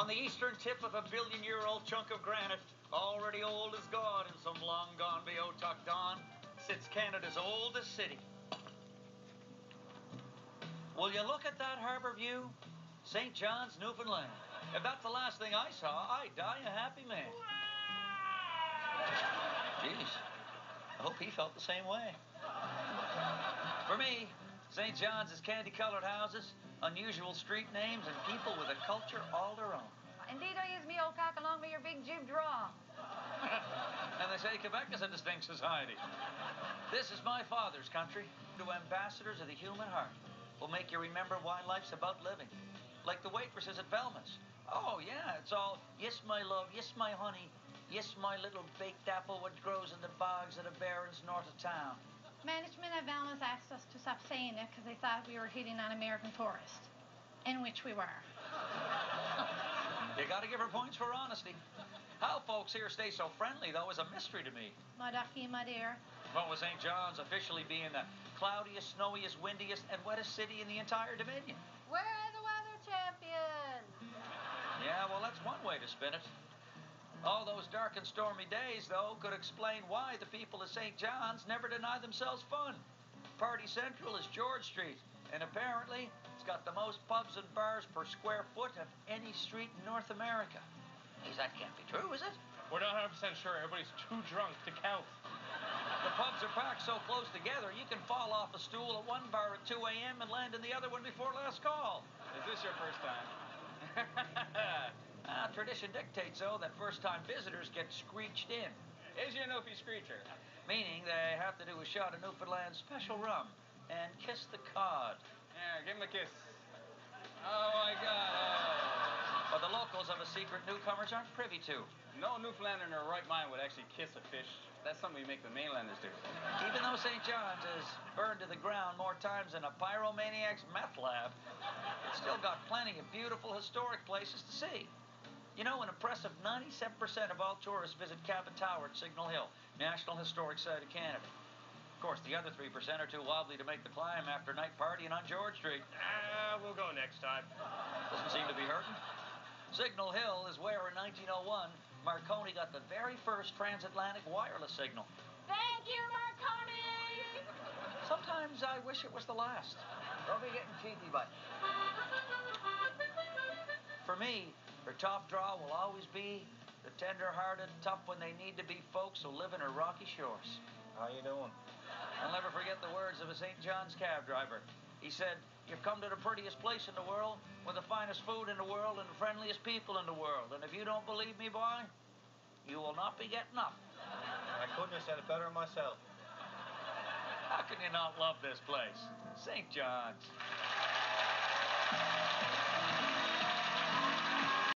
On the eastern tip of a billion-year-old chunk of granite, already old as God in some long-gone Beothuk dawn, sits Canada's oldest city. Will you look at that harbor view? St. John's, Newfoundland. If that's the last thing I saw, I'd die a happy man. Jeez, I hope he felt the same way. For me, St. John's is candy-colored houses, unusual street names, and people with a culture all their own. Indeed, I use me old cock along with your big jib draw. And they say Quebec is a distinct society. This is my father's country. To ambassadors of the human heart will make you remember why life's about living. Like the waitresses at Velma's. Oh, yeah, it's all, yes, my love, yes, my honey, yes, my little baked apple which grows in the bogs of the barrens north of town. Management at Velma's asked us to stop saying it because they thought we were hitting on American Forest, in which we were. You gotta give her points for honesty. How folks here stay so friendly, though, is a mystery to me. My ducky, my dear. What with St. John's officially being the cloudiest, snowiest, windiest, and wettest city in the entire Dominion. We're the weather champions. Yeah, well, that's one way to spin it. All those dark and stormy days, though, could explain why the people of St. John's never deny themselves fun. Party Central is George Street, and apparently it's got the most pubs and bars per square foot of any street in North America. Geez, that can't be true, is it? We're not 100% sure. Everybody's too drunk to count. The pubs are packed so close together, you can fall off a stool at one bar at 2 a.m. and land in the other one before last call. Is this your first time? Tradition dictates, though, that first-time visitors get screeched in. Is your Newfie Screecher? Meaning they have to do a shot of Newfoundland's special rum and kiss the cod. Yeah, give him a kiss. Oh, my God. Oh. But the locals of a secret newcomers aren't privy to. No Newfoundlander in their right mind would actually kiss a fish. That's something we make the mainlanders do. Even though St. John's is burned to the ground more times than a pyromaniac's meth lab, it's still got plenty of beautiful historic places to see. You know, an impressive 97% of all tourists visit Cabot Tower at Signal Hill, National Historic Site of Canada. Of course, the other 3% are too wobbly to make the climb after night partying on George Street. We'll go next time. Doesn't seem to be hurting. Signal Hill is where, in 1901, Marconi got the very first transatlantic wireless signal. Thank you, Marconi! Sometimes I wish it was the last. Don't be getting cheeky, but... For me, her top draw will always be the tender-hearted, tough when they need to be folks who live in her rocky shores. How you doing? I'll never forget the words of a St. John's cab driver. He said, "You've come to the prettiest place in the world, with the finest food in the world, and the friendliest people in the world. And if you don't believe me, boy, you will not be getting up." I couldn't have said it better myself. How can you not love this place? St. John's.